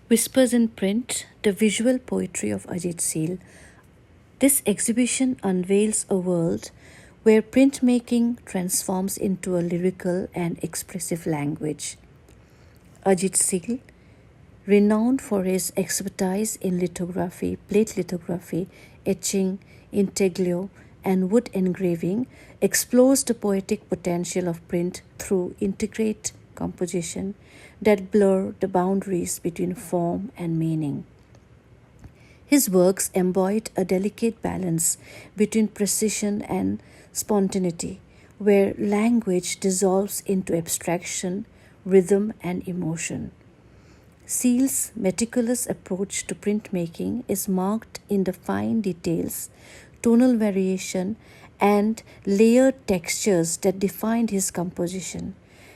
Whispers in Print, the visual poetry of Ajit Seal. This exhibition unveils a world where printmaking transforms into a lyrical and expressive language. Ajit Seal, renowned for his expertise in lithography, plate lithography, etching, intaglio, and wood engraving, explores the poetic potential of print through intricate composition that blur the boundaries between form and meaning. His works embodied a delicate balance between precision and spontaneity, where language dissolves into abstraction, rhythm, and emotion. Seal's meticulous approach to printmaking is marked in the fine details, tonal variation, and layered textures that defined his composition.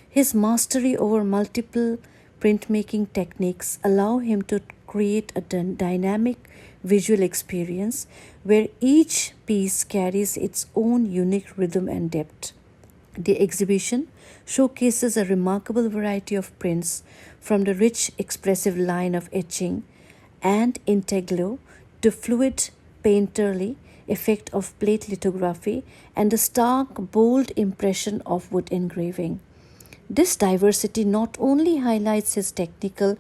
His mastery over multiple printmaking techniques allow him to create a dynamic visual experience where each piece carries its own unique rhythm and depth. The exhibition showcases a remarkable variety of prints, from the rich, expressive line of etching and intaglio to fluid, painterly effect of plate lithography and the stark, bold impression of wood engraving. This diversity not only highlights his technical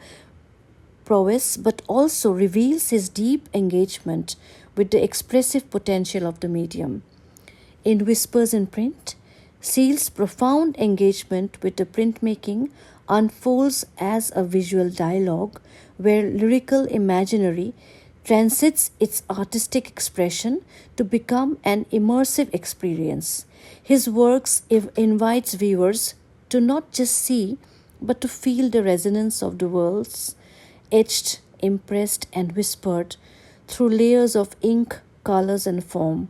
prowess but also reveals his deep engagement with the expressive potential of the medium. In Whispers in Print, Seal's profound engagement with the printmaking unfolds as a visual dialogue where lyrical imaginary transits its artistic expression to become an immersive experience. His works invites viewers to not just see but to feel the resonance of the worlds, etched, impressed, and whispered through layers of ink, colors, and form.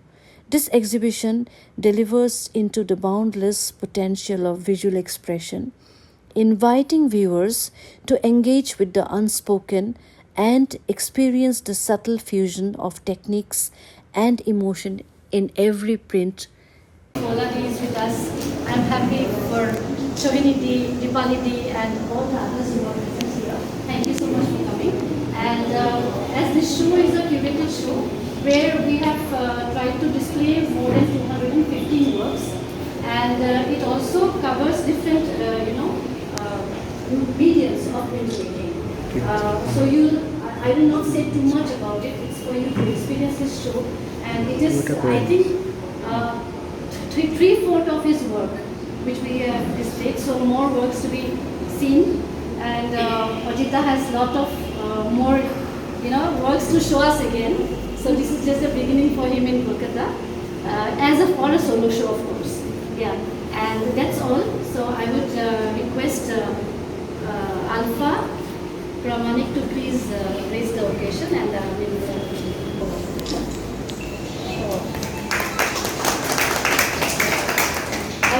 This exhibition delivers into the boundless potential of visual expression, inviting viewers to engage with the unspoken and experience the subtle fusion of techniques and emotion in every print. Moladi is with us. I'm happy for Shovinidi, Dipalidi, and all the others who are present here. Thank you so much for coming. And as this show is a curated show, where we have tried to display more than 215 works, and it also covers different, mediums of printmaking. I will not say too much about it. It's for you to experience this show, and it is, I think, three-fourths of his work, which we have displayed. So more works to be seen, and Ajita has a lot of more, works to show us again. So this is just the beginning for him in Kolkata, for a solo show, of course. Yeah, and that's all. So I would request Alpha Pramanik to please raise the occasion, and I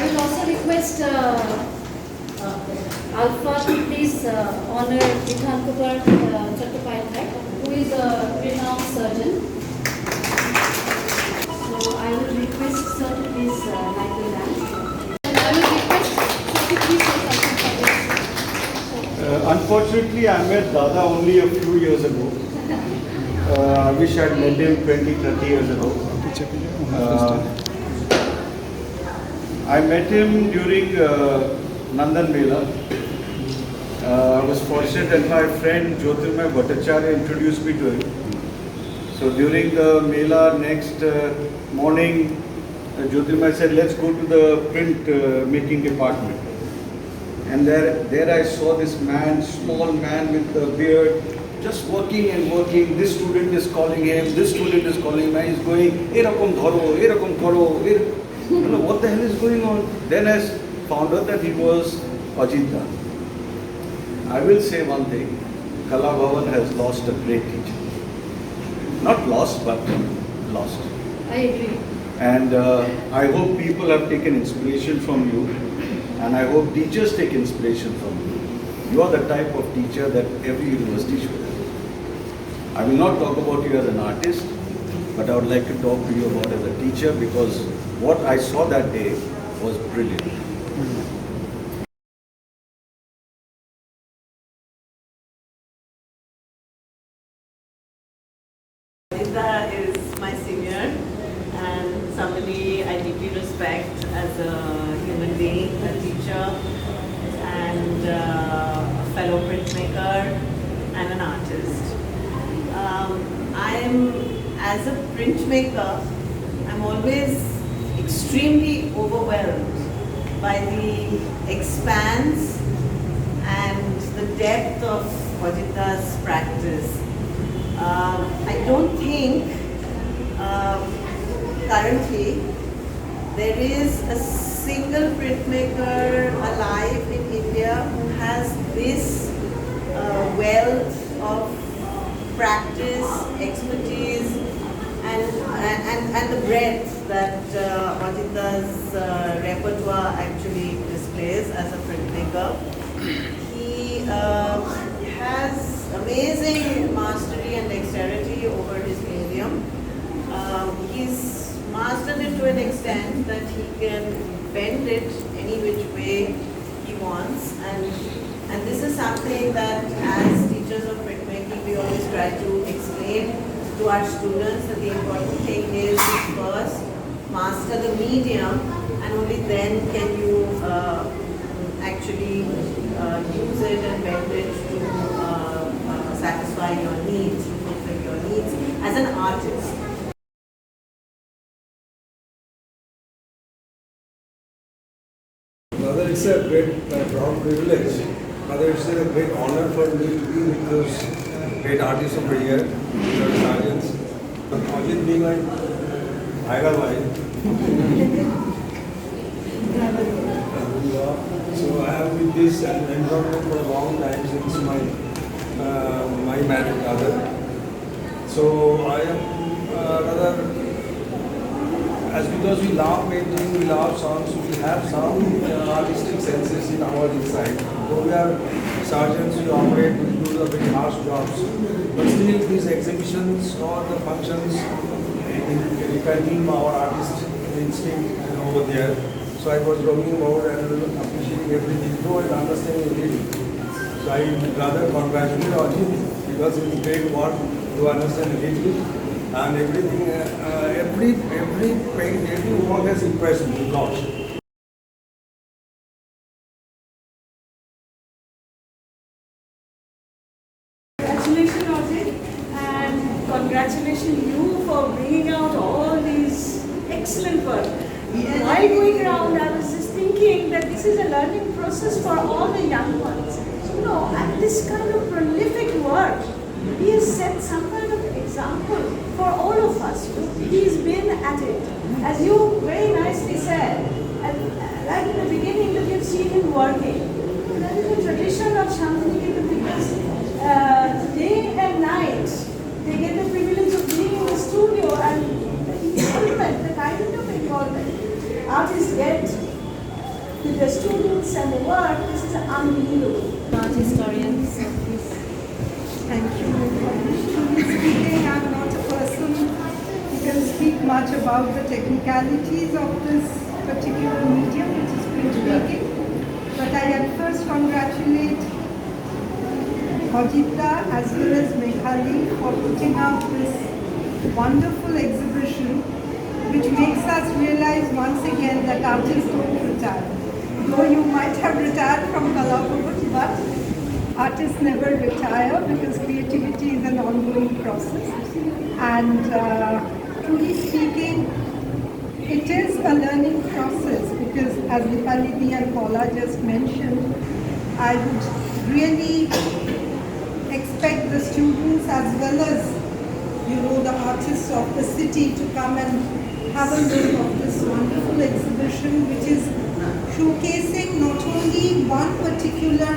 will also request Alpha to please honor Vidhan Kumar Chattopadhyay, who is a renowned surgeon. So I would request Sir to please light the lamp. And I would request Sir to please say something for this. Unfortunately, I met Dada only a few years ago. I wish I'd met him 20, 30 years ago. I met him during Nandan Mela. I was fortunate that my friend Jyotirmay Bhattacharya introduced me to him. So during the Mela next morning, Jyotirmay said, let's go to the print making department. And there I saw this man, small man with a beard, just working and working. This student is calling him, this student is calling him, and he's going, Erakom dharo, Erakom karo, I don't know what the hell is going on. Then I found out that he was Ajita. I will say one thing, Kala Bhavan has lost a great teacher. Not lost, but lost. I agree. And I hope people have taken inspiration from you, and I hope teachers take inspiration from you. You are the type of teacher that every university should have. I will not talk about you as an artist, but I would like to talk to you about as a teacher, because what I saw that day was brilliant. Ajita is my senior and somebody I deeply respect as a human being, a teacher, and a fellow printmaker and an artist. As a printmaker, I'm always extremely overwhelmed by the expanse and the depth of Ajita's practice. I don't think currently there is a single printmaker alive in India who has this wealth of practice, expertise, and the breadth that Ajita's repertoire actually displays as a printmaker. He has amazing mastery and dexterity over his medium. He's mastered it to an extent that he can bend it any which way he wants, and this is something that as teachers of printmaking we always try to explain to our students, that the important thing is to first master the medium and only then can you actually use it and bend it to satisfy your needs, to fulfill your needs as an artist. Rather, it's a great proud privilege. Rather, it's a great honor for me to be with those great artists of the year, the Sergeants. Ajit being like Bhaiga Bhai. So I have with this environment for a long time since my married brother. So I am rather. As because we love painting, we love songs, we have some artistic senses in our inside. Though we are sergeants, we operate, we do the very harsh jobs. But still these exhibitions or the functions, we can keep our artistic instinct over there. So I was roaming about and appreciating everything, though and understanding little. So I would rather congratulate Ajit because it's a great one to understand little. And everything, every work has impressed me a lot. Congratulations, Ajit, and congratulations you for bringing out all these excellent work. While going around, I was just thinking that this is a learning process for all the young ones. And this kind of prolific work, he has set some kind of example for all of us. He's been at it. As you very nicely said, right in the beginning that you've seen him working. That is the tradition of Shantiniketan because day and night they get the privilege of being in the studio and the involvement, the kind of involvement artists get with the students and the work, this is unbelievable. Art historian, so please. Thank you. Truly speaking, I'm not a person who can speak much about the technicalities of this particular medium, which is printmaking. But I at first congratulate Ajita as well as Meghali for putting out this wonderful exhibition, which makes us realize once again that artists don't retire. Though you might have retired from Kalakuruth, but artists never retire because creativity is an ongoing process. And truly speaking, it is a learning process because as Vipaliti and Paula just mentioned, I would really expect the students as well as the artists of the city to come and have a look of this wonderful exhibition, which is showcasing not only one particular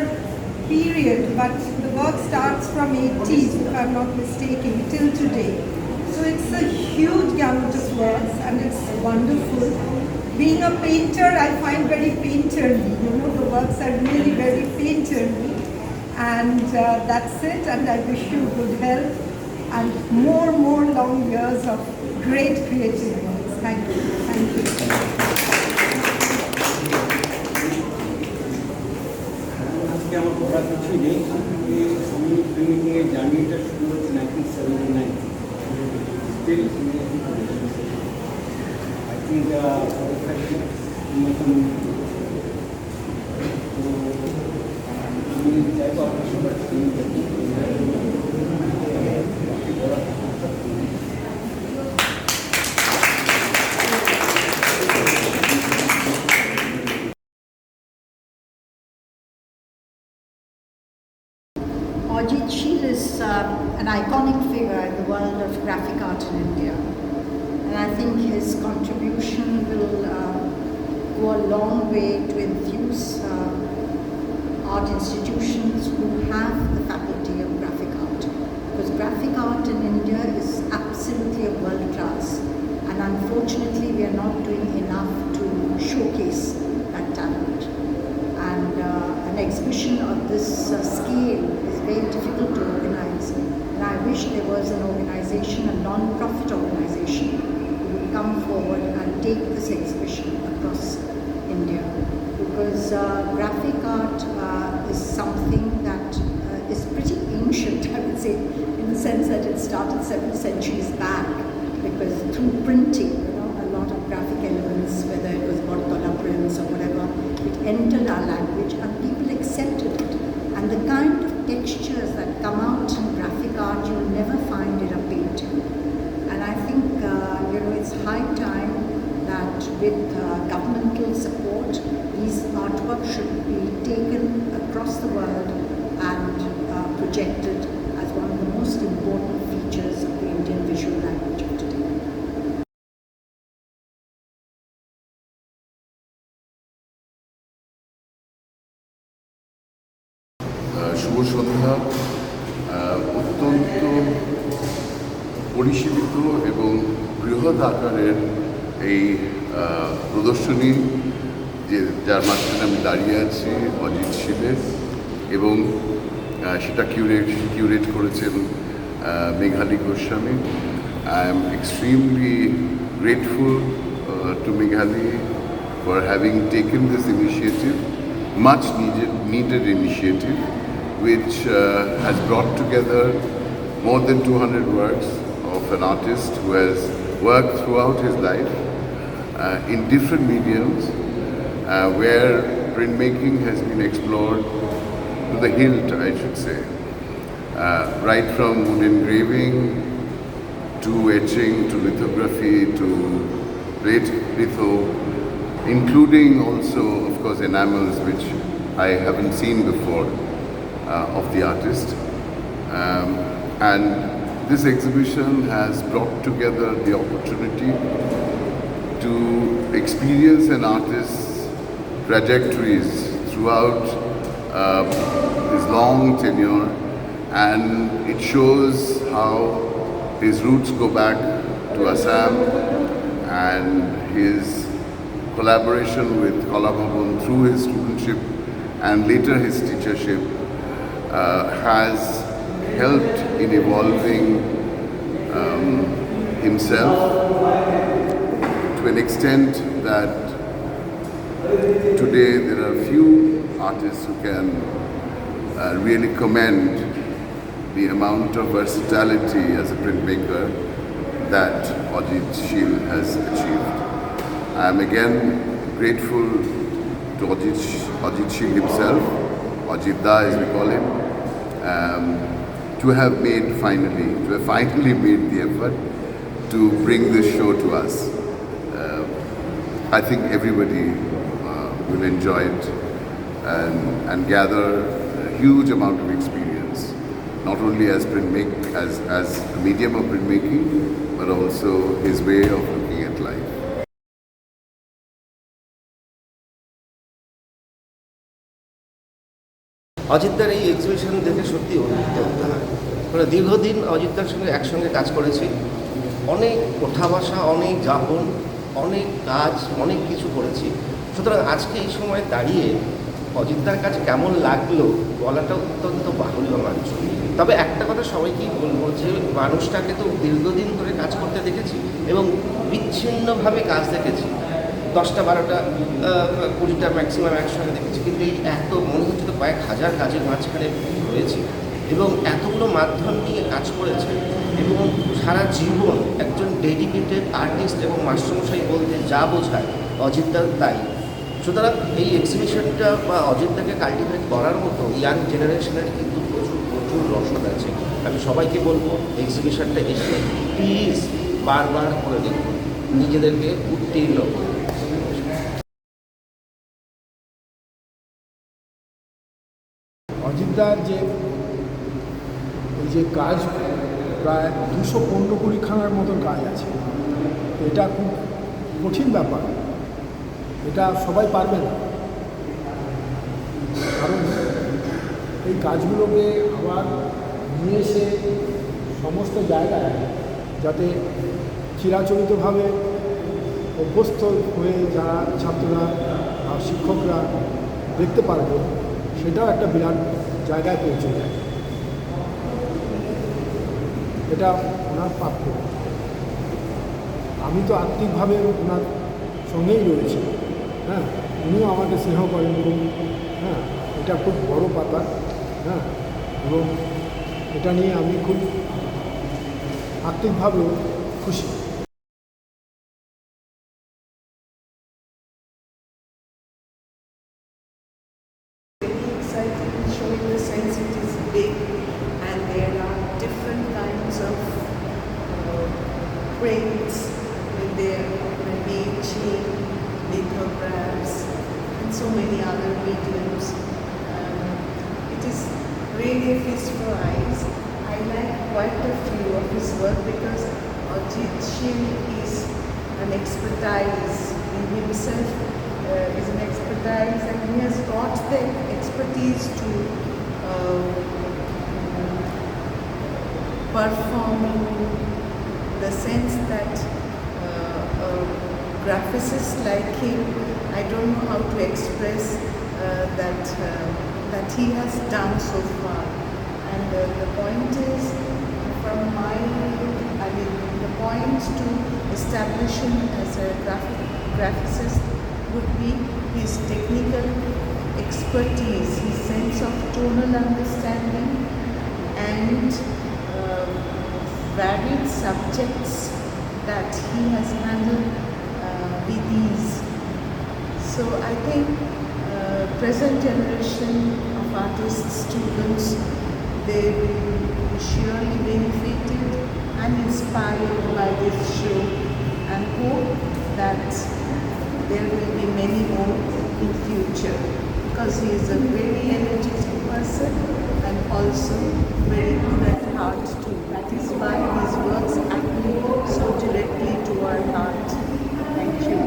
period, but the work starts from 80s, if I'm not mistaken, till today. So it's a huge gamut of works and it's wonderful. Being a painter, I find very painterly. The works are really very painterly. And that's it. And I wish you good health and more long years of great creative works. Thank you. Thank you. আমার করার কিছুই নেই আমি প্রিন্টিংয়ের জার্নিটা শুরু হচ্ছে 1979 I think Ajit Sheel is an iconic figure in the world of graphic art in India. And I think his contribution will go a long way to enthuse art institutions who have the faculty of graphic art. Because graphic art in India is absolutely a world class. And unfortunately, we are not doing enough to showcase that talent. And an exhibition of this scale is very difficult to organize. And I wish there was an organization, a non-profit organization, who would come forward and take this exhibition across India. Because graphic art is something that is pretty ancient, I would say, in the sense that it started several centuries back. Because through printing, a lot of graphic elements, whether it was Bortola prints or whatever, it entered our language and people accepted it. And the kind of textures that come out in graphic art you'll never find in a painting. And I think it's high time that with governmental support, these artworks should be taken across the world and projected as one of the most important features of the Indian visual language of today. শুভ সন্ধ্যা। অত্যন্ত পরিশীলিত এবং বৃহৎ আকারের এই প্রদর্শনী যার মাঝখানে আমি দাঁড়িয়ে আছি অজিত শীলের, এবং সেটা কিউরেট করেছেন Meghali Goswami. I am extremely grateful to Meghali for having taken this initiative, much needed initiative, which has brought together more than 200 works of an artist who has worked throughout his life in different mediums, where printmaking has been explored to the hilt, I should say. Right from wood engraving to etching to lithography to plate litho, including also, of course, enamels, which I haven't seen before of the artist. And this exhibition has brought together the opportunity to experience an artist's trajectories throughout his long tenure, and it shows how his roots go back to Assam, and his collaboration with Kala Bhavan through his studentship and later his teachership has helped in evolving himself to an extent that today there are few artists who can really commend the amount of versatility as a printmaker that Ajit Sheel has achieved. I am again grateful to Ajit Sheel himself, Ajit Da as we call him, to have finally made the effort to bring this show to us. I think everybody will enjoy it and gather a huge amount of experience, not only as a medium of printmaking, but also his way of looking at life. অজিতদার এই exhibition দেখে সত্যি অভিভূত হতে হয়। মানে দীর্ঘদিন অজিতদার সঙ্গে একসঙ্গে কাজ করেছি, অনেক ওঠা বসা, অনেক যাপন, অনেক কাজ, অনেক কিছু করেছি। সুতরাং আজকে এই সময় দাঁড়িয়ে অজিতদার কাছে কেমন লাগলো বলাটা অত্যন্ত বাহুল্য মাত্র। তবে একটা কথা সবাইকেই বলবো যে মানুষটাকে তো দীর্ঘদিন ধরে কাজ করতে দেখেছি এবং বিচ্ছিন্নভাবে কাজ দেখেছি, 10টা 12টা 20টা ম্যাক্সিমাম একসঙ্গে দেখেছি, কিন্তু এই এত মনে হচ্ছে তো কয়েক হাজার কাজের মাঝখানে রয়েছে এবং এতগুলো মাধ্যম নিয়ে কাজ করেছে এবং সারা জীবন একজন আর্টিস্ট এবং মাস্টারমশাই বলতে যা বোঝায় অজিতদার তাই। সুতরাং এই এক্সিবিশনটা বা অজিতদাকে কাল্টিভেট করার মতো ইয়াং জেনারেশনের কিন্তু প্রচুর প্রচুর রসদ আছে। আমি সবাইকে বলবো এক্সিবিশনটা এসে প্লিজ বারবার করে দেখুন, নিজেদেরকে উত্তীর্ণ করুন। অজিতদার যে এই যে কাজ প্রায় 215 খানার মতন কাজ আছে, এটা খুব কঠিন ব্যাপার, এটা সবাই পারবে না। কারণ এই কাজগুলোকে আবার নিয়ে এসে সমস্ত জায়গায় যাতে চিরাচরিতভাবে অভ্যস্ত হয়ে যারা ছাত্ররা বা শিক্ষকরা দেখতে পারবে, সেটাও একটা বিরাট জায়গায় পৌঁছে যায়। এটা ওনার প্রাপ্য। আমি তো আত্মিকভাবে ওনার সঙ্গেই রয়েছি, হ্যাঁ, উনিও আমাকে স্নেহ করেন এবং হ্যাঁ, এটা খুব বড় পাতা, হ্যাঁ, এবং এটা নিয়ে আমি খুব আত্মিকভাবেও খুশি। Exciting, showing the sense it is big and there are different kinds of prints with their etching, lithographs and so many other mediums. It is really a feast for eyes. I like quite a few of his work because Ajit Shil is an expertise in himself. Is an expertise and he has got the expertise to perform in the sense that a graphicist like him, I don't know how to express that he has done so far. And the point is, from my, I mean, the point to establish him as a graphicist would be his technical expertise, his sense of tonal understanding and varied subjects that he has handled with ease. So I think present generation of artists, students, they will be surely benefited and inspired by this show and hope that there will be many more in future because he is a very energetic person and also very good at heart too. That is why his works appeal so directly to our heart. Thank you.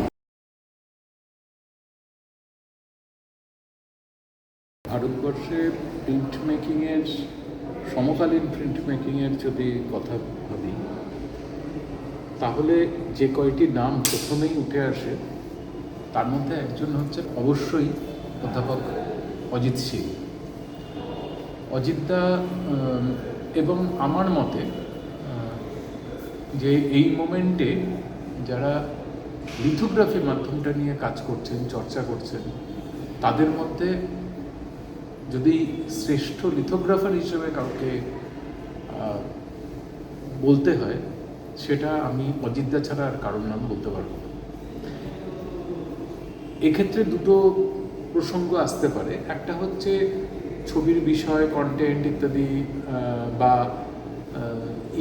ভারতবর্ষে print মেকিংয়ের সমকালীন print মেকিংয়ের যদি কথা ভাবি তাহলে যে কয়টি নাম প্রথমেই উঠে আসে তার মধ্যে একজন হচ্ছে অবশ্যই অধ্যাপক অজিত শীল। অজিতদা এবং আমার মতে যে এই মোমেন্টে যারা লিথোগ্রাফি মাধ্যমটা নিয়ে কাজ করছেন, চর্চা করছেন, তাদের মধ্যে যদি শ্রেষ্ঠ লিথোগ্রাফার হিসেবে কাউকে বলতে হয় সেটা আমি অজিতদা ছাড়া আর কারোর নাম বলতে পারবো না। এক্ষেত্রে দুটো প্রসঙ্গ আসতে পারে। একটা হচ্ছে ছবির বিষয়, কন্টেন্ট ইত্যাদি বা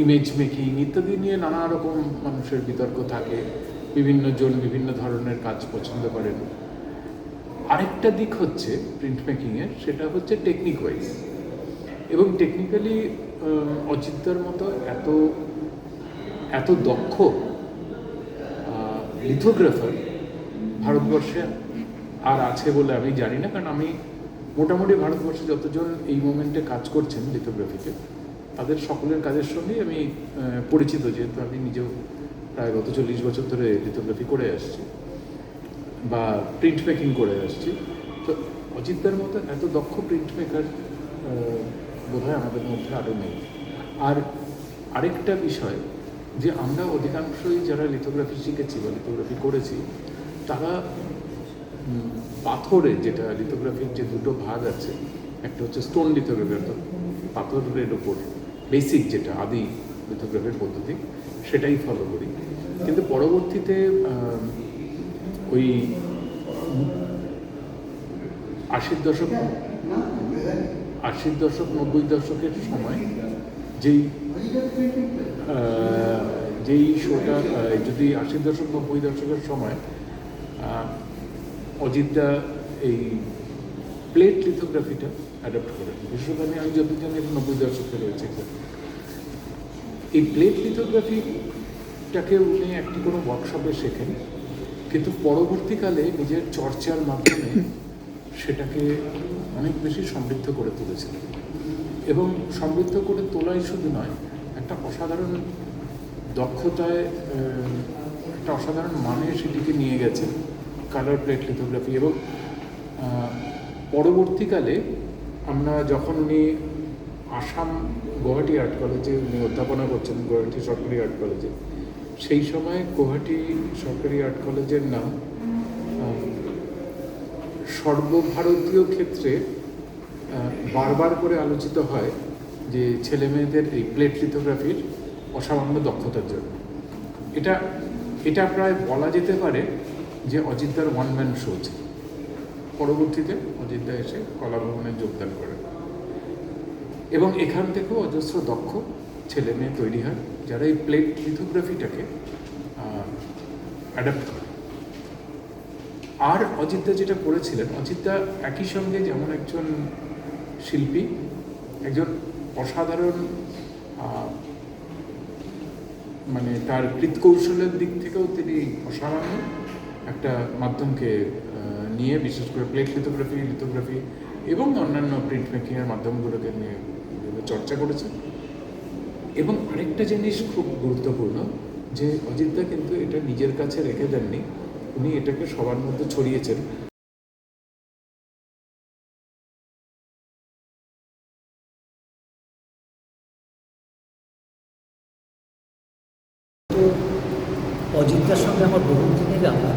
ইমেজ মেকিং ইত্যাদি নিয়ে নানা রকম মানুষের বিতর্ক থাকে, বিভিন্ন জন বিভিন্ন ধরনের কাজ পছন্দ করেন। আরেকটা দিক হচ্ছে প্রিন্ট মেকিংয়ের, সেটা হচ্ছে টেকনিক ওয়াইজ, এবং টেকনিক্যালি অজিতদার মতো এত দক্ষ লিথোগ্রাফার ভারতবর্ষে আর আছে বলে আমি জানি না, কারণ আমি মোটামুটি ভারতবর্ষে যতজন এই মোমেন্টে কাজ করছেন লিথোগ্রাফিতে তাদের সকলের কাজের সঙ্গেই আমি পরিচিত, যেহেতু আমি নিজেও প্রায় গত 40 বছর ধরে লিথোগ্রাফি করে আসছি বা প্রিন্ট মেকিং করে আসছি। তো অজিতদার মতো এত দক্ষ প্রিন্ট মেকার বোধহয় আমাদের মধ্যে আরও নেই। আর আরেকটা বিষয় যে আমরা অধিকাংশই যারা লিথোগ্রাফি শিখেছি বা লিথোগ্রাফি করেছি তারা পাথরে, যেটা লিথোগ্রাফির যে দুটো ভাগ আছে, একটা হচ্ছে স্টোন লিথোগ্রাফি অর্থাৎ পাথরের ওপর বেসিক যেটা আদি লিথোগ্রাফির পদ্ধতি, সেটাই ফলো করি। কিন্তু পরবর্তীতে ওই 80 দশক 90 দশকের সময় যেই শোটা যদি 80 দশক 90 দশকের সময় অজিতদা এই প্লেট লিথোগ্রাফিটা অ্যাডাপ্ট করেন। বিশেষত আমি যত জানি 90 দশকে রয়েছে। এই প্লেট লিথোগ্রাফিটাকে উনি একটি কোনো ওয়ার্কশপে শেখেন, কিন্তু পরবর্তীকালে নিজের চর্চার মাধ্যমে সেটাকে অনেক বেশি সমৃদ্ধ করে তুলেছিলেন। এবং সমৃদ্ধ করে তোলাই শুধু নয়, একটা অসাধারণ দক্ষতায়, একটা অসাধারণ মানে সেটিকে নিয়ে গেছেন কালার প্লেট লিথোগ্রাফি। এবং পরবর্তীকালে আমরা যখন উনি আসাম গুয়াহাটি আর্ট কলেজে উনি অধ্যাপনা করছেন, গুয়াহাটি সরকারি আর্ট কলেজে, সেই সময় গুয়াহাটি সরকারি আর্ট কলেজের নাম সর্বভারতীয় ক্ষেত্রে বারবার করে আলোচিত হয় যে ছেলে মেয়েদের এই প্লেট লিথোগ্রাফির অসামান্য দক্ষতার জন্য। এটা প্রায় বলা যেতে পারে যে অজিতদার ওয়ান ম্যান শো ছিল। পরবর্তীতে অজিতদা এসে কলাভবনে যোগদান করেন এবং এখান থেকেও অজস্র দক্ষ ছেলে মেয়ে তৈরি হয় যারা এই প্লেট লিথোগ্রাফিটাকে অ্যাডাপ্ট করে। আর অজিতদা যেটা করেছিলেন, অজিতদা একই সঙ্গে যেমন একজন শিল্পী, একজন অসাধারণ মানে তার কৃৎকৌশলের দিক থেকেও তিনি অসামান্য একটা মাধ্যমকে নিয়ে, বিশেষ করে প্লেট লিথোগ্রাফি এবং অন্যান্য প্রিন্ট মেকিংয়ের মাধ্যমগুলোকে নিয়ে চর্চা করেছেন। এবং আরেকটা জিনিস খুব গুরুত্বপূর্ণ যে অজিতদা কিন্তু এটা নিজের কাছে রেখে দেননি, উনি এটাকে সবার মধ্যে ছড়িয়েছেন। অজিতদার সঙ্গে আমার বহু দিনের ব্যাপার।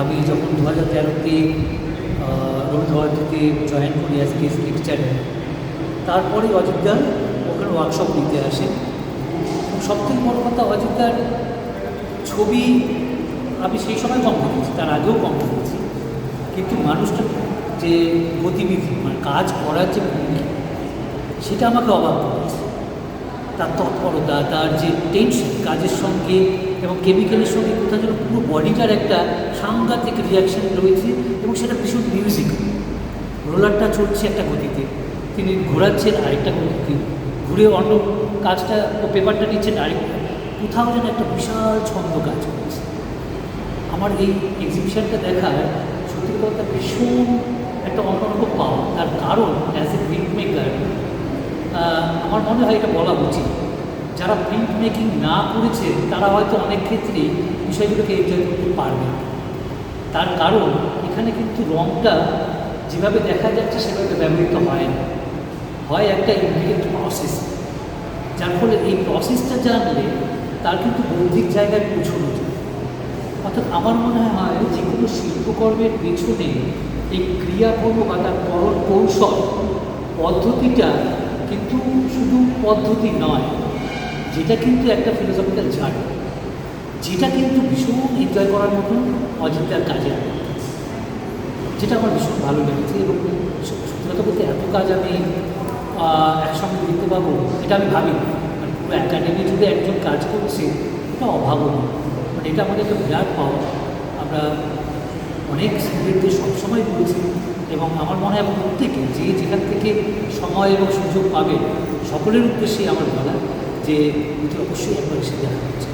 আমি যখন 2013-তে রবীন্দ্রভারতীতে জয়েন করি অ্যাজ গেস্ট লেকচারার, তারপরে অজিতদা ওখানে ওয়ার্কশপ দিতে আসে। সবথেকে বড় কথা, অজিতদার ছবি আমি সেই সময় কম দেখেছি, তার আগেও কম দেখেছি, কিন্তু মানুষটা যে গতিবিধি, মানে কাজ করার যে ভঙ্গি, সেটা আমাকে অবাক করেছে। তার তৎপরতা, তার যে টেনশন কাজের সঙ্গে এবং কেমিক্যালের সঙ্গে কোথাও যেন পুরো বডিটার একটা সাংঘাতিক রিয়াকশান রয়েছে এবং সেটা ভীষণ মিউজিক। রোলারটা চলছে একটা গতিতে, তিনি ঘোরাচ্ছেন আরেকটা গতিতে, ঘুরে অন্য কাজটা ও পেপারটা নিচ্ছেন আরেকটা, কোথাও যেন একটা বিশাল ছন্দ কাজ করছে। আমার এই এক্সিবিশনটা দেখার সত্যি কথা ভীষণ একটা অন্যরকম পাওয়া। তার কারণ অ্যাজ এ প্রিন্ট মেকার আমার মনে হয় এটা বলা উচিত, যারা প্রিন্ট মেকিং না করেছে তারা হয়তো অনেক ক্ষেত্রেই বিষয়গুলোকে এনজয় করতে পারবে। তার কারণ এখানে কিন্তু রঙটা যেভাবে দেখা যাচ্ছে সেভাবে ব্যবহৃত হয় না, হয় একটা ইনডিরেক্ট প্রসেস, যার ফলে এই প্রসেসটা জানলে তার কিন্তু বৌদ্ধিক জায়গায় পৌঁছানো যায়। অর্থাৎ আমার মনে হয় যে কোনো শিল্পকর্মের পেছনে এই ক্রিয়াকর্ম বা তার কৌশল পদ্ধতিটা কিন্তু শুধু পদ্ধতি নয়, যেটা কিন্তু একটা ফিলোসফিক্যাল জার্নি, যেটা কিন্তু ভীষণ এনজয় করার মতন অজিতদার কাজে, যেটা আমার ভীষণ ভালো লেগেছে। এবং সত্যি কথা বলতে এত কাজ আমি একসঙ্গে দেখতে পাবো এটা আমি ভাবিনি। মানে পুরো একাডেমি জুড়ে একজন কাজ করছে, এটা অভাবনীয়, মানে এটা আমাদের একটা বিরাট পাওয়া। আমরা অনেক শিল্পীদের সবসময় বলেছি এবং আমার মনে হয় প্রত্যেকে যে যেখান থেকে সময় এবং সুযোগ পাবে সকলের উদ্দেশ্যে আমার বলা যে এটি অবশ্যই একবার এসে দেখা হচ্ছে।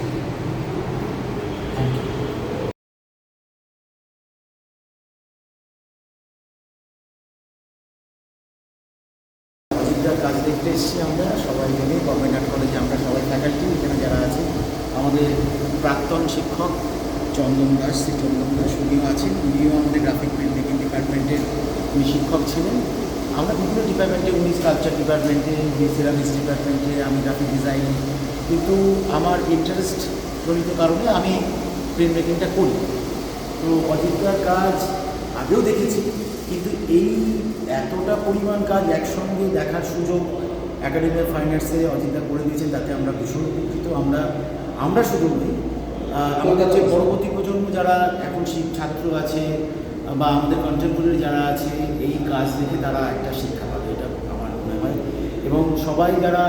Thank you. অজিতদার কাজ দেখতে এসেছি আমরা সবাই মিলে গভর্নমেন্ট আর্ট কলেজে। আমরা সবাই ফ্যাকাল্টি এখানে যারা আছে, আমাদের প্রাক্তন শিক্ষক চন্দন দাস, শ্রী চন্দন দাস উনিও আছেন, উনিও আমাদের গ্রাফিক প্রিন্ট মেকিং ডিপার্টমেন্টের উনি শিক্ষক ছিলেন। আমরা বিভিন্ন ডিপার্টমেন্টে, উনি স্কাল্পচার ডিপার্টমেন্টে, সিরামিক্স ডিপার্টমেন্টে, আমি গ্রাফিক ডিজাইন, কিন্তু আমার ইন্টারেস্ট জনিত কারণে আমি প্রিন্ট মেকিংটা করি। তো অজিতদার কাজ আগেও দেখেছি, কিন্তু এই এতটা পরিমাণ কাজ একসঙ্গে দেখার সুযোগ একাডেমি অফ ফাইন আর্টসে অজিতদা করে দিয়েছেন, তাতে আমরা ভীষণ উপকৃত। আমরা শুধু নই, আমাদের যে পরবর্তী প্রজন্ম যারা এখন ছাত্র আছে বা আমাদের কন্টেম্পোরারি যারা আছে এই কাজ দেখে তারা একটা শিক্ষা পাবে, এটা আমার মনে হয়। এবং সবাই যারা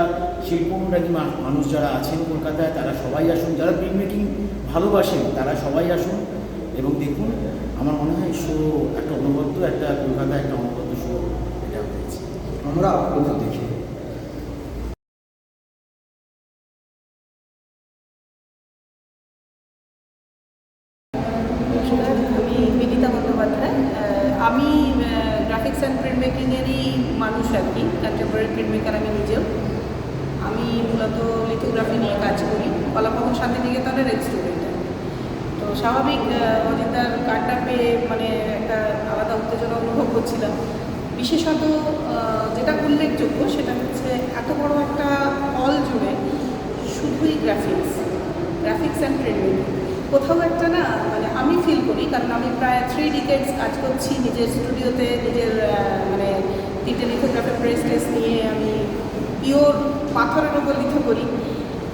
শিল্পনুরাগী মানুষ যারা আছেন কলকাতায় তারা সবাই আসুন, যারা প্রিন্ট মেকিং ভালোবাসেন তারা সবাই আসুন এবং দেখুন। আমার মনে হয় শো একটা অনবদ্য, একটা কলকাতায় একটা অনবদ্য শো এটা হয়েছে, আমরা আপনাদের দেখি। আমি বিনীতা বন্দ্যোপাধ্যায়। আমি গ্রাফিক্স অ্যান্ড প্রিন্ট মেকিংয়েরই মানুষ আর কি, কন্টেম্পোরারি প্রিন্ট মেকার আমি নিজেও। আমি মূলত লিথোগ্রাফি নিয়ে কাজ করি, কলাভবন শান্তিনিকেতনের স্টুডেন্ট। তো স্বাভাবিক অজিতদার কার্ডটা পেয়ে মানে একটা আলাদা উত্তেজনা অনুভব করছিলাম। বিশেষত যেটা উল্লেখযোগ্য সেটা হচ্ছে এত বড় একটা হল জুড়ে শুধুই গ্রাফিক্স অ্যান্ড প্রিন্ট মেকিং। কোথাও একটা না মানে আমি ফিল করি, কারণ আমি প্রায় 3 ডিকেডস কাজ করছি নিজের স্টুডিওতে, নিজের মানে 3টে লিথোগ্রাফি প্রেস নিয়ে আমি পিওর পাথরের ওপর লিথো করি।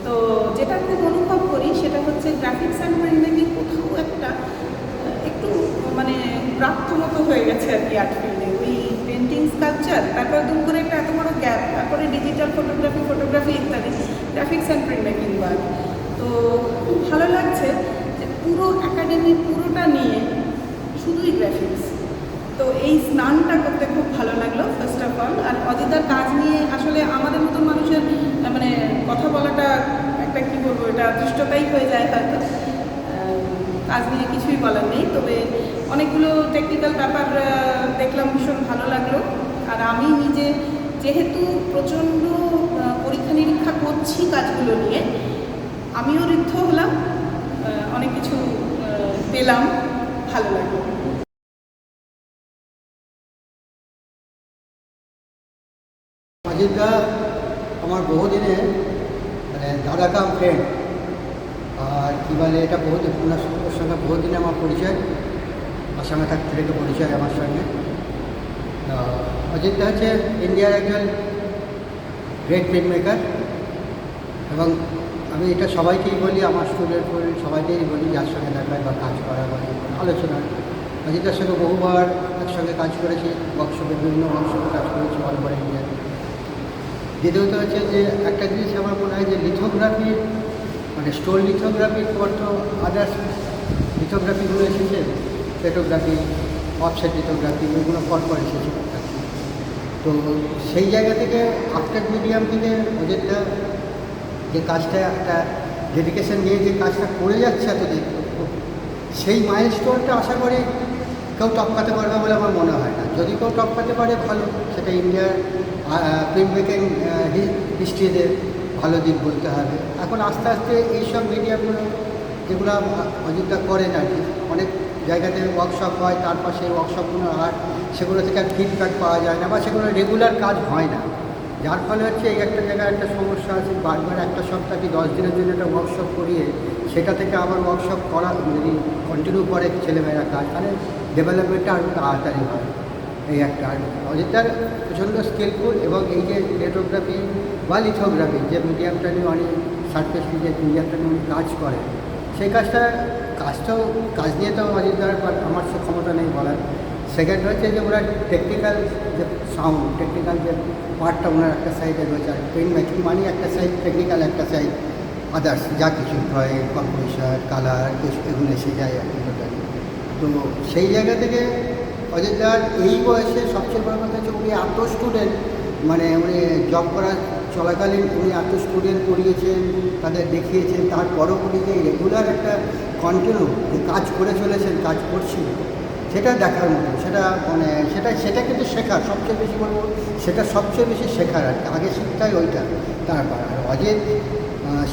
তো যেটা খুব অনুভব করি সেটা হচ্ছে গ্রাফিক্স অ্যান্ড প্রিন্ট মেকিং কোথাও একটা একটু মানে প্রাপ্ত মতো হয়ে গেছে আর কি আর্ট ফিল্ডে। ওই পেন্টিং স্কাল্পচার, তারপর দুম করে একটা এত বড় গ্যাপ, তারপরে ডিজিটাল ফটোগ্রাফি ইত্যাদি, গ্রাফিক্স অ্যান্ড প্রিন্ট মেকিং বাদ। তো খুব ভালো লাগছে যে পুরো একাডেমি পুরোটা নিয়ে শুধুই গ্রাফিক্স। তো এই স্নানটা করতে খুব ভালো লাগলো ফার্স্ট অফ অল। আর অজিতদার কাজ নিয়ে আসলে আমাদের মতন মানুষের মানে কথা বলাটা একটা কী বলবো, এটা দৃষ্টতাই হয়ে যায় হয়তো। কাজ নিয়ে কিছুই বলার নেই, তবে অনেকগুলো টেকনিক্যাল ব্যাপার দেখলাম, ভীষণ ভালো লাগলো। আর আমি নিজে যেহেতু প্রচণ্ড পরীক্ষা নিরীক্ষা করছি কাজগুলো নিয়ে, আমিও ঋদ্ধ হলাম, অনেক কিছু পেলাম, ভালো লাগলো। অজিতদা আমার বহুদিনের মানে দাদা কাম ফ্রেন্ড, আর কী বলে এটা বহুদিন ওনার সঙ্গে বহুদিনে আমার পরিচয়, আসামে থাকতে থেকে পরিচয় আমার সঙ্গে। অজিতদা হচ্ছে ইন্ডিয়ার একজন গ্রেট প্রিন্ট মেকার, এবং আমি এটা সবাইকেই বলি, আমার স্টুডেন্ট বলি, সবাইকেই বলি যার সঙ্গে দেখা বা কাজ করা বা আলোচনা। অজিতদার সঙ্গে বহুবার একসঙ্গে কাজ করেছি, ওয়ার্কশপে বিভিন্ন ওয়ার্কশপে কাজ করেছি অল ওভার ইন্ডিয়া। দ্বিতীয়ত হচ্ছে যে একটা জিনিস আমার মনে হয় যে লিথোগ্রাফি মানে স্টোন লিথোগ্রাফির পর তো আদার্স লিথোগ্রাফিগুলো এসেছে, ফটোগ্রাফি, অফসেট লিথোগ্রাফি, এগুলো পর এসেছে। তো সেই জায়গা থেকে আফটার মিডিয়াম থেকে অযোধ্যা যে কাজটা একটা ডেডিকেশন নিয়ে যে কাজটা করে যাচ্ছে এতদিন, সেই মাইলস্টোনটা আশা করি কেউ টপকাতে পারবে বলে আমার মনে হয় না। যদি কেউ টপকাতে পারে ভালো, সেটা ইন্ডিয়ার প্রিন্ট মেকিং হিস্ট্রিতে ভালো দিক বলতে হবে। এখন আস্তে আস্তে এইসব মিডিয়াগুলো যেগুলো অযোধ্যা করেন আর কি, অনেক জায়গাতে ওয়ার্কশপ হয়, তার পাশে ওয়ার্কশপগুলো আর সেগুলো থেকে আর ফিডব্যাক পাওয়া যায় না বা সেগুলো রেগুলার কাজ হয় না, যার ফলে হচ্ছে এই একটা জায়গায় একটা সমস্যা আছে। বারবার একটা সপ্তাহ কি 10 দিনের জন্য একটা ওয়ার্কশপ করিয়ে সেটা থেকে আবার ওয়ার্কশপ করা যদি কন্টিনিউ করে ছেলেমেয়েরা কাজ, তাহলে ডেভেলপমেন্টটা আরও তাড়াতাড়ি হয়। এই একটা অযোধ্যার প্রচণ্ড স্কিলফুল, এবং এই যে ফটোগ্রাফি বা লিথোগ্রাফি যে মিডিয়ামটা নিয়ে অনেক সার্ফেস যে মিডিয়ামটা নিয়ে উনি কাজ করে, সেই কাজ নিয়ে তো অযোধ্যার আমার সে ক্ষমতা নেই বলার। সেকেন্ড হচ্ছে যে ওনার টেকনিক্যাল যে সাউন্ড, টেকনিক্যাল যে পার্টটা ওনার একটা সাইডে রয়েছে, আর প্রিন্ট মেকিং মানে একটা সাইড টেকনিক্যাল, একটা সাইড আদার্স যা কিছু হয় কম্পোজিশন, কালার, এগুলো এসে যায় আর কি। তো সেই জায়গা থেকে অযোধ্যার এই বয়সে সবচেয়ে বড় কথা হচ্ছে উনি এত স্টুডেন্ট, মানে উনি জব করা চলাকালীন উনি এত স্টুডেন্ট পড়িয়েছেন, তাদের দেখিয়েছেন, তারপরও উনি যে রেগুলার একটা কন্টিনিউ কাজ করে চলেছেন, কাজ করছিল, সেটা দেখার মতো। সেটা মানে সেটা কিন্তু শেখার সবচেয়ে বেশি বলবো, সেটা সবচেয়ে বেশি শেখার আর কি। আগে শিখতে ওইটা, তারপর আর অজিত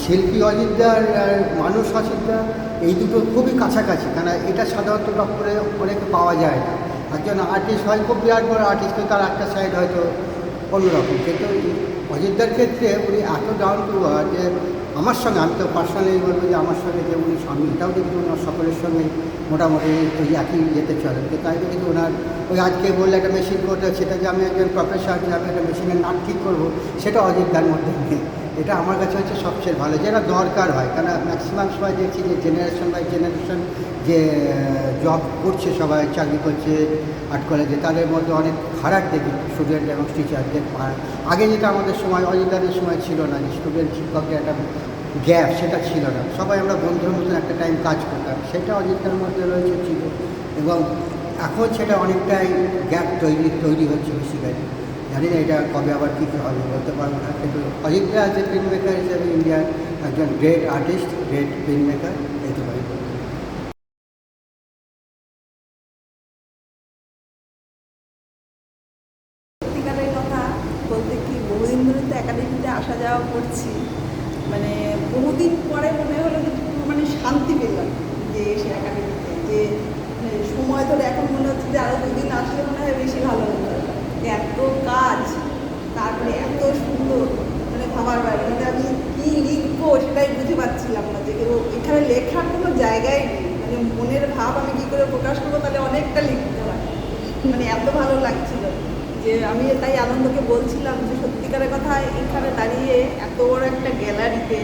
শিল্পী অজিতদার আর মানুষ অজিতদা এই দুটো খুবই কাছাকাছি, কারণ এটা সাধারণত ডক্টরে অনেকে পাওয়া যায় না। একজন আর্টিস্ট হয় খুব বিরাট বড় আর্টিস্ট, কিন্তু তার একটা সাইড হয়তো অন্যরকম, কিন্তু অজিতদার ক্ষেত্রে উনি এত ডাউন টু আর্থ যে আমার সঙ্গে, আমি তো পার্সোনালি বলবো যে আমার সঙ্গে যে উনি স্বামী, এটাও দেখি ওনার সকলের সঙ্গে মোটামুটি ওই একই যেতে চলে। তো তাই কিন্তু ওনার ওই আজকে বললে একটা মেশিন করতে, সেটা যে আমি একজন প্রফেসর যে আমি একটা মেশিনের নাট ঠিক করবো, সেটা অযোধ্যার মধ্যে নেই। এটা আমার কাছে হচ্ছে সবচেয়ে ভালো, যেটা দরকার হয়। কারণ ম্যাক্সিমাম সময় দেখছি যে জেনারেশন বাই জেনারেশন যে জব করছে, সবাই চাকরি করছে আর্ট কলেজে, তাদের মধ্যে অনেক খারাপ দেখি স্টুডেন্ট এবং টিচারদের। আগে যেটা আমাদের সময় অজিতদাদের সময় ছিল না, যে স্টুডেন্ট শিক্ষকদের একটা গ্যাপ, সেটা ছিল না। সবাই আমরা বন্ধুর মতন একটা টাইম কাজ করতাম, সেটা অজিতদার মধ্যে রয়েছে ছিল। এবং এখন সেটা অনেকটাই গ্যাপ তৈরি হচ্ছে বেসিক্যালি। জানি না এটা কবে আবার কী হবে বলতে পারবো না, কিন্তু অজিতদা আছে প্রিন্ট মেকার হিসেবে ইন্ডিয়ার একজন great artist, great print maker, এইতে পারি। সত্যিকারের কথা বলতে কি, বহুদিন ধরে তো একাডেমিতে আসা যাওয়া করছি, মানে বহুদিন পরে মনে হলো যে মানে শান্তি পেলাম যে এসে একাডেমিতে, যে সময় ধরে এখন মনে হচ্ছে যে আরও দুদিন আসলে মনে হয় বেশি ভালো হতো। এত কাজ, তারপরে এত সুন্দর, মানে ভাবার বাইরে, মানে আমি কী লিখবো সেটাই বুঝতে পারছিলাম না, যে এখানে লেখার কোনো জায়গায় নেই, মানে মনের ভাব আমি কী করে প্রকাশ করবো, তাহলে অনেকটা লিখতে হয়, মানে এত ভালো লাগছিল যে আমি তাই আনন্দকে বলছিলাম যে সত্যিকারের কথা এখানে দাঁড়িয়ে এত বড় একটা গ্যালারিতে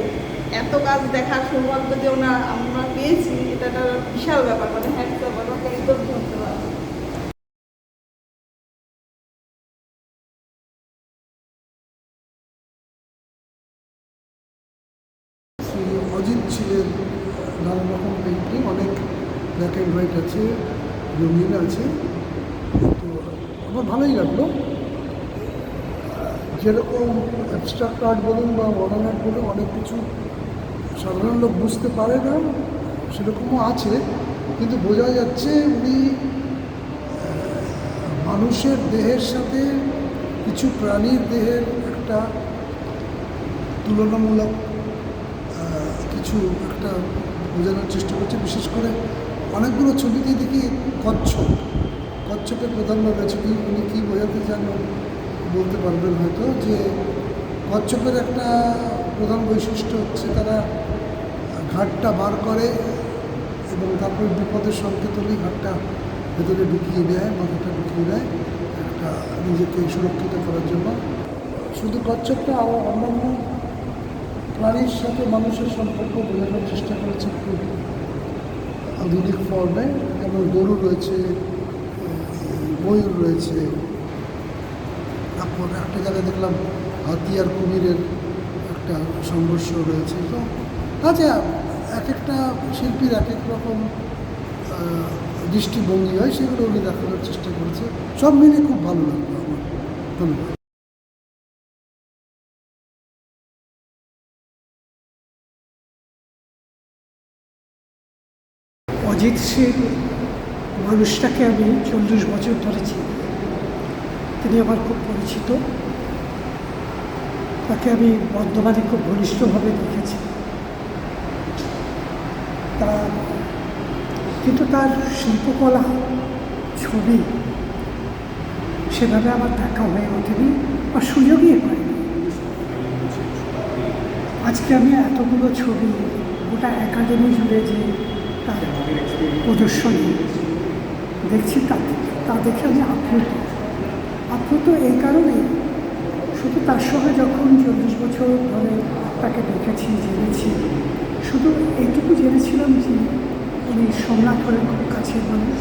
এত কাজ দেখার সৌভাগ্য যে আমরা পেয়েছি, এটা একটা বিশাল ব্যাপার, মানে হ্যাটস অফ, আমাকে একদম ধন্যবাদ। অজিত ছিলেন নানা রকম পেন্টিং, অনেক ব্ল্যাক অ্যান্ড হোয়াইট আছে, রঙিন আছে। তো আমার ভালোই লাগলো। যেরকম অ্যাবস্ট্রাক্ট আর্ট বলুন বা মডার্ন আর্ট বলুন, অনেক কিছু সাধারণ লোক বুঝতে পারে না, সেরকমও আছে। কিন্তু বোঝা যাচ্ছে উনি মানুষের দেহের সাথে কিছু প্রাণীর দেহের একটা তুলনামূলক কিছু একটা বোঝানোর চেষ্টা করছে। বিশেষ করে অনেকগুলো ছবিতেই দেখি কচ্ছপের প্রধান্য রয়েছে। উনি কী বোঝাতে চান বলতে পারবেন হয়তো, যে কচ্ছপের একটা প্রধান বৈশিষ্ট্য হচ্ছে তারা ঘাটটা বার করে এবং তারপর বিপদের সংকেত হলেই ঘাটটা ভেতরে ঢুকিয়ে দেয়, মাথাটা ঢুকিয়ে দেয় একটা নিজেকে সুরক্ষিত করার জন্য। শুধু কচ্ছপটা আরও অন্যান্য প্রাণীর সাথে মানুষের সম্পর্ক বোঝানোর চেষ্টা করেছে খুব আধুনিক ফর্মে। যেমন গরু রয়েছে, ময়ূর রয়েছে, তারপর একটা জায়গায় দেখলাম হাতি আর কুমিরের একটা সংঘর্ষ রয়েছে। তো আচ্ছা, এক একটা শিল্পীর এক এক রকম দৃষ্টিভঙ্গি হয়, সেগুলো উনি দেখানোর চেষ্টা করেছে। সব মিলে খুব ভালো লাগলো আমার। ধন্যবাদ। অজিত সিং মানুষটাকে আমি 40 বছর ধরে চিনি। তিনি আমার খুব পরিচিত, তাকে আমি বর্ধমানে খুব ঘনিষ্ঠভাবে দেখেছি। কিন্তু তার শিল্পকলা, ছবি সেভাবে আমার দেখা হয়ে ওঠেনি বা সুযোগই পাইনি। আজকে আমি এতগুলো ছবি গোটা একাডেমি জুড়ে যে তার প্রদর্শনী দেখছি, তা দেখে আমি আপ্লুত এই কারণে, শুধু তার সঙ্গে যখন 40 বছর ধরে তাকে দেখেছি, জেনেছি, শুধু এইটুকু জেনেছিলাম যে উনি সোমনাথ হলেন খুব কাছের মানুষ,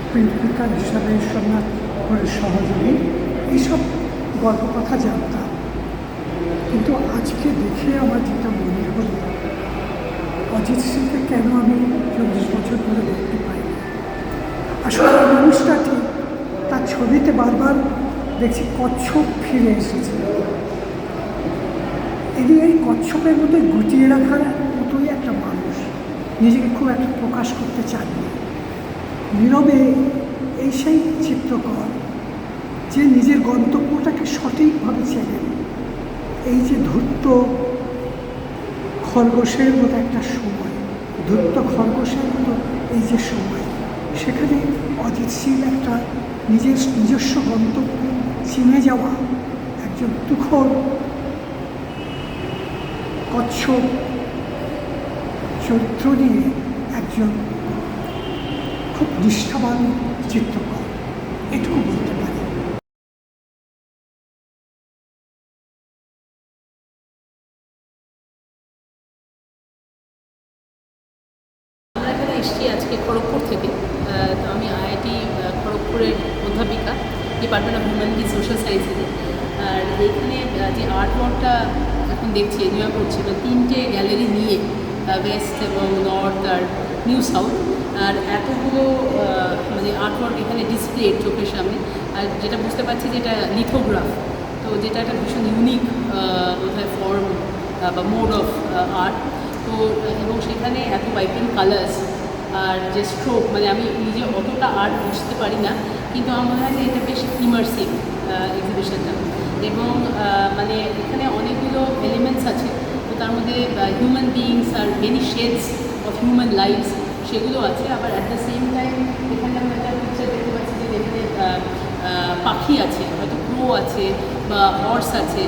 প্রিন্ট মেকার হিসাবে সোমনাথ হলেন সহযোগী, এইসব গল্প কথা জানতাম। কিন্তু আজকে দেখে আমার যেটা মনে হলো, অজিত সিংকে কেন আমি 40 বছর ধরে দেখতে পাই। আসলে মানুষটা ঠিক, তার ছবিতে বারবার দেখছি কচ্ছপ ফিরে এসেছে। ইনি এই কচ্ছপের মতোই গুটিয়ে রাখার মতোই একটা মানুষ, নিজেকে খুব একটা প্রকাশ করতে চাননি। নীরবে এই সেই চিত্রকর যে নিজের গন্তব্যটাকে সঠিকভাবে চেনেন। এই যে ধূর্ত খরগোশের মতো একটা সময়, ধূর্ত খরগোশের মতো এই যে সময়, সেখানে অজিত সিং একটা নিজস্ব গন্তব্য চিনে যাওয়া একজন তুখোড় কচ্ছপ চরিত্র নিয়ে একজন খুব নিষ্ঠাবান চিত্রকর, এটুকু বলতে পারি। এসেছি আজকে খড়গপুর থেকে। তো আমি আইআইটি খড়গপুরের অধ্যাপিকা, ডিপার্টমেন্ট অফ হিউম্যানিটি সোশ্যাল সায়েন্সেসে। আর এইখানে যে আর্ট ওয়ার্কটা এখন দেখছি, এনজয় করছি, বা 3টে গ্যালারি নিয়ে, ওয়েস্ট এবং নর্থ আর নিউ সাউথ, আর এতগুলো মানে আর্ট ওয়ার্ক এখানে ডিসপ্লে চোখের সামনে। আর যেটা বুঝতে পারছি যে এটা লিথোগ্রাফ, তো যেটা একটা ভীষণ ইউনিক বোধহয় ফর্ম বা মোড অফ আর্ট। তো এবং সেখানে এত ভাইব্রেন্ট কালার্স আর যে স্ট্রোক, মানে আমি নিজে অতটা আর্ট বুঝতে পারি না, কিন্তু আমার মনে হয় যে এটা বেশ ইমার্সিভ এক্সিবিশনটা। এবং মানে এখানে অনেকগুলো এলিমেন্টস আছে, তো তার মধ্যে হিউম্যান বিইংস আর many shades of human lives সেগুলো আছে। আবার অ্যাট দ্য সেম টাইম এখানে আমরা একটা পিকচার দেখতে পাচ্ছি যে এখানে পাখি আছে, হয়তো ক্রো আছে বা হর্স আছে,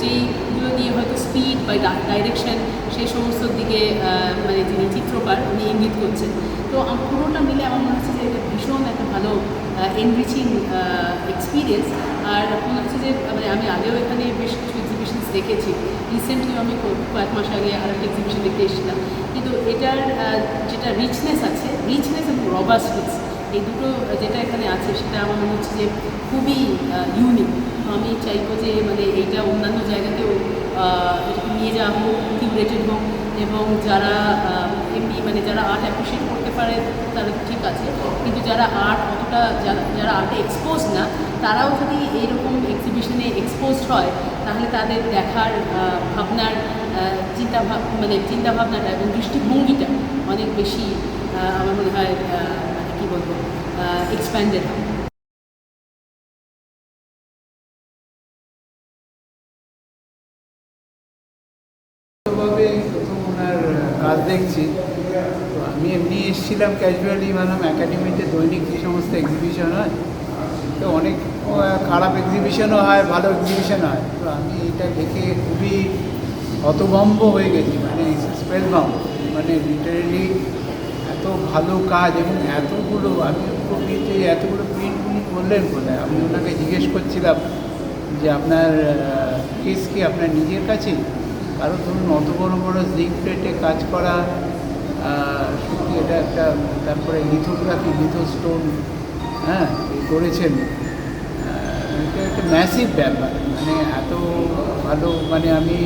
যেইগুলো নিয়ে হয়তো স্পিড বা ডাইরেকশন সেই সমস্ত দিকে মানে যিনি চিত্রকার উনি ইঙ্গিত করছেন। তো পুরোটা মিলে আমার মনে হচ্ছে যে এটা ভীষণ একটা ভালো এনরিচিং এক্সপিরিয়েন্স। আর মনে হচ্ছে যে মানে আমি আগেও এখানে বেশ কিছু এক্সিবিশনস দেখেছি, রিসেন্টলি আমি কয়েক মাস আগে আরেকটা এক্সিবিশন দেখতে এসেছিলাম, কিন্তু এটার যেটা রিচনেস আছে, রিচনেস এবং রবাস্টনেস, এই দুটো যেটা এখানে আছে সেটা আমার মনে হচ্ছে যে খুবই ইউনিক। আমি চাইবো যে মানে এইটা অন্যান্য জায়গাতেও এটাকে নিয়ে যাওয়া হোক, ইন্টিগ্রেটেড হোক, এবং যারা এমনি মানে যারা আর্ট অ্যাপ্রিসিয়েট করতে পারে তারা ঠিক আছে, কিন্তু যারা আর্ট অতটা যারা আর্টে এক্সপোজ না, তারাও যদি এইরকম এক্সিবিশনে এক্সপোজড হয়, তাহলে তাদের দেখার ভাবনার চিন্তাভাবনাটা এবং দৃষ্টিভঙ্গিটা অনেক বেশি আমার মনে হয় মানে কী বলবো এক্সপ্যান্ডেড হয়। প্রথম ওনার কাজ দেখছি, তো আমি এমনি এসেছিলাম ক্যাজুয়ালি, ম্যাডাম একাডেমিতে দৈনিক যে সমস্ত এক্সিবিশন হয়, তো অনেক খারাপ এক্সিবিশনও হয়, ভালো এক্সিবিশন হয়। তো আমি এটা দেখে খুবই হতভম্ব হয়ে গেছি, মানে স্পেলবাউন্ড, মানে লিটারেলি এত ভালো কাজ এবং এতগুলো, আমি যে এতগুলো প্রিন্টগুলি করলেন কোথায়। আমি ওনাকে জিজ্ঞেস করছিলাম যে আপনার কেস কি আপনার নিজের কাছেই, কারণ ধরুন অত বড় বড় জিঙ্ক প্লেটে কাজ করা, সত্যি এটা একটা, তারপরে লিথোগ্রাফি, লিথোস্টোন করেছেন, এটা একটা ম্যাসিভ ব্যাপার, মানে এত ভালো, মানে আমি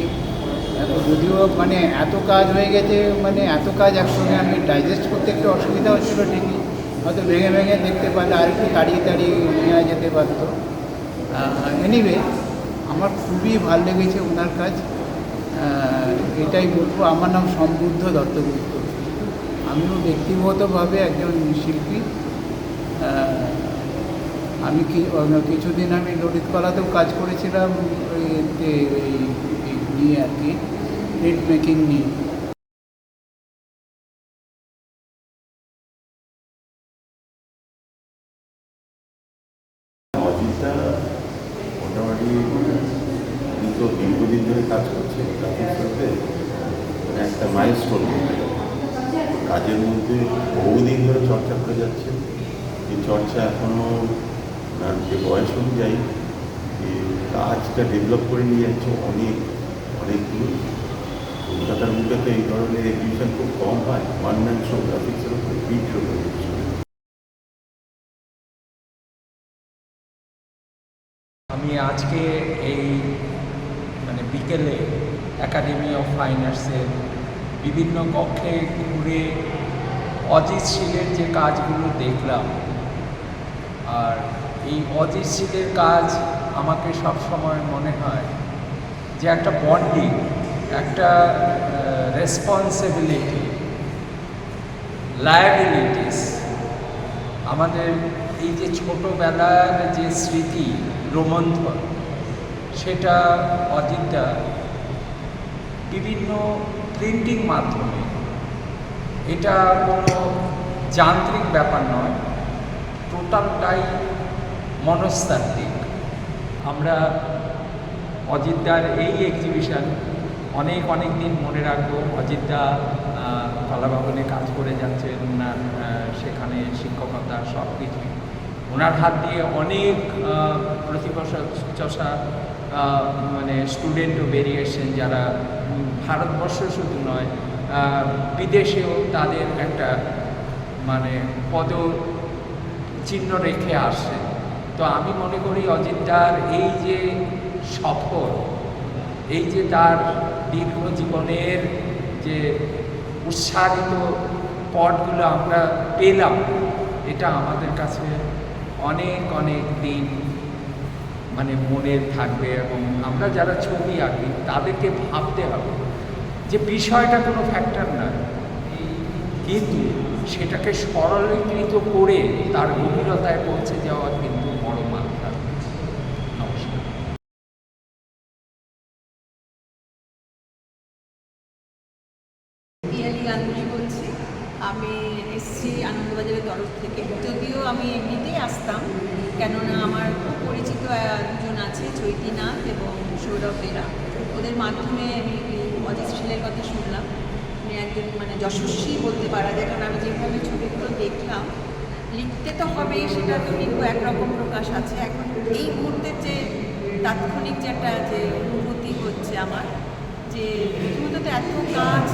যদিও মানে এত কাজ হয়ে গেছে, মানে এত কাজ একসঙ্গে আমি ডাইজেস্ট করতে একটু অসুবিধা হচ্ছিলো ঠিকই, হয়তো ভেঙে ভেঙে দেখতে পারলে আর একটু তাড়িয়ে তাড়িয়ে নেওয়া যেতে পারতো। এনিওয়ে আমার খুবই ভালো লেগেছে ওনার কাজ, এটাই বলবো। আমার নাম সমবুদ্ধ দত্তগুপ্ত, আমিও ব্যক্তিগতভাবে একজন শিল্পী। আমি কিছুদিন আমি ললিতকলাতেও কাজ করেছিলাম, এই নিয়ে আর কি, প্রিন্ট মেকিং নিয়ে। অজিতদা মোটামুটি দীর্ঘদিন ধরে কাজ করছে গ্রাফিক্স শিল্পে, মানে একটা মাইলস্টোন কাজের মধ্যে বহুদিন ধরে চর্চা করে যাচ্ছে। এই চর্চা এখনও যে বয়স অনুযায়ী কাজটা ডেভেলপ করে নিয়ে যাচ্ছে অনেকগুলো। কলকাতার মধ্যে তো এই ধরনের এক্সিবিশন খুব কম হয়, ওয়ান ম্যান শো গ্রাফিক্সের উপরে, প্রিন্টের উপরে। আমি আজকে এই মানে বিকেলে একাডেমি অফ ফাইন আর্টসের বিভিন্ন কক্ষে ঘুরে অজিত শীলের যে কাজগুলো দেখলাম, আর এই অজিত শীলের কাজ আমাকে সবসময় মনে হয় যে একটা বন্ডিং, একটা রেসপন্সিবিলিটি, লায়াবিলিটিস। আমাদের এই যে ছোটোবেলার যে স্মৃতি রোমন্থন, সেটা অজিতদা বিভিন্ন প্রিন্টিং মাধ্যমে, এটা কোনো যান্ত্রিক ব্যাপার নয়, টোটালটাই মনস্তাত্ত্বিক। আমরা অজিতদার এই এক্সিবিশন অনেক দিন মনে রাখবো। অজিতদা কলাভবনে কাজ করে যাচ্ছেন, ওনার সেখানে শিক্ষকতা সব কিছুই ওনার হাত দিয়ে অনেক প্রতিভাচষা মানে স্টুডেন্টও বেরিয়ে এসেছেন, যারা ভারতবর্ষ শুধু নয় বিদেশেও তাদের একটা মানে পদচিহ্ন রেখে আসে। তো আমি মনে করি অজিতদার এই যে সফর, এই যে তার দীর্ঘ জীবনের যে উৎসাহিত পথগুলো আমরা পেলাম, এটা আমাদের কাছে অনেক অনেক দিন মানে মনে থাকবে। এবং আমরা যারা ছবি আঁকি তাদেরকে ভাবতে হবে যে বিষয়টা কোনো ফ্যাক্টর নয়, কিন্তু সেটাকে সরলীকৃত করে তার গভীরতায় পৌঁছে যাওয়া কিন্তু বড় মাত্রা। নমস্কার। পিয়ালি গান্ধী বলছি। আমি এসছি আনন্দবাজারের তরফ থেকে। যদিও আমি এমনিতেই আসতাম, কেননা আমার খুব পরিচিত দুজন আছে, চৈতিনাথ এবং সৌরভ বেরা। ওদের মাধ্যমে আমি অজিত শীলের কথা শুনলাম। উনি একজন মানে যশস্বী বলতে পারা যায়, কারণ আমি যেভাবে ছবিগুলো দেখলাম, লিখতে তো হবেই, সেটা তো লিখবো, একরকম প্রকাশ আছে। এখন এই মুহূর্তে যে তাৎক্ষণিক যে একটা যে অনুভূতি হচ্ছে আমার, যে প্রথমত তো এত কাজ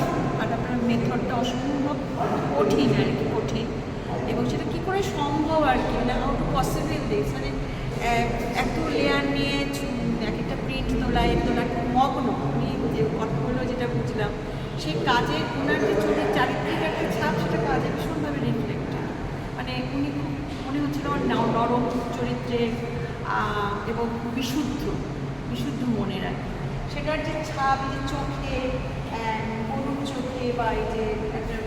আর আপনার মেথডটা অসম্ভব কঠিন আর কি, কঠিন, এবং সেটা কী করে সম্ভব আর কি, মানে হাউ টু পসিবল দিস, মানে এত লেয়ার নিয়ে এক একটা প্রিন্ট তোলা খুব মগ্ন। আমি যে কথাগুলো যেটা বুঝলাম, সেই কাজে ওনার যে ছবির চারিত্রিক একটা ছাপ, সেটা কাজে ভীষণভাবে রিফ্লেক্ট হয়। মানে উনি খুব মনে হচ্ছিল নরম চরিত্রের এবং বিশুদ্ধ মনের আর কি। সেটার যে ছাপ, যে চোখে, গরুর চোখে, বা এই যে একটা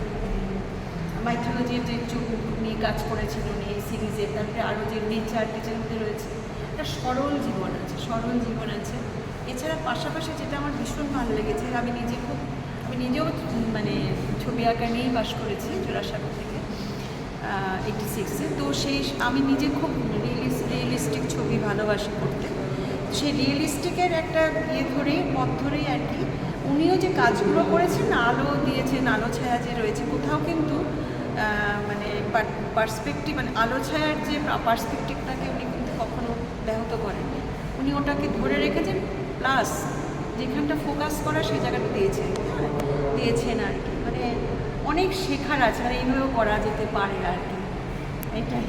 মাইথোলজির যে চোখ নিয়ে কাজ করেছিল উনি এই সিরিজে, তারপরে আরও যে নেচার মধ্যে রয়েছে, একটা সরল জীবন আছে। এছাড়া পাশাপাশি যেটা আমার ভীষণ ভালো লেগেছে, আমি নিজেও মানে ছবি আঁকা নিয়েই বাস করেছি জোড়াসাঁকো থেকে 86-এ। তো সেই আমি নিজে খুব রিয়েলিস্টিক ছবি ভালোবাসি করতে। সেই রিয়েলিস্টিকের একটা পথ ধরেই আর কি উনিও যে কাজগুলো করেছেন, আলো দিয়েছেন, আলো ছায়া যে রয়েছে, কোথাও কিন্তু মানে পার্সপেক্টিভ, মানে আলো ছায়ার যে পার্সপেক্টিভটাকে উনি কিন্তু কখনো ব্যাহত করেননি। উনি ওটাকে ধরে রেখেছেন, প্লাস যেখানটা ফোকাস করা সেই জায়গাটা দিয়েছেন আর কি। মানে অনেক শেখার আছে, আর এইভাবেও করা যেতে পারে আর কি, এটাই।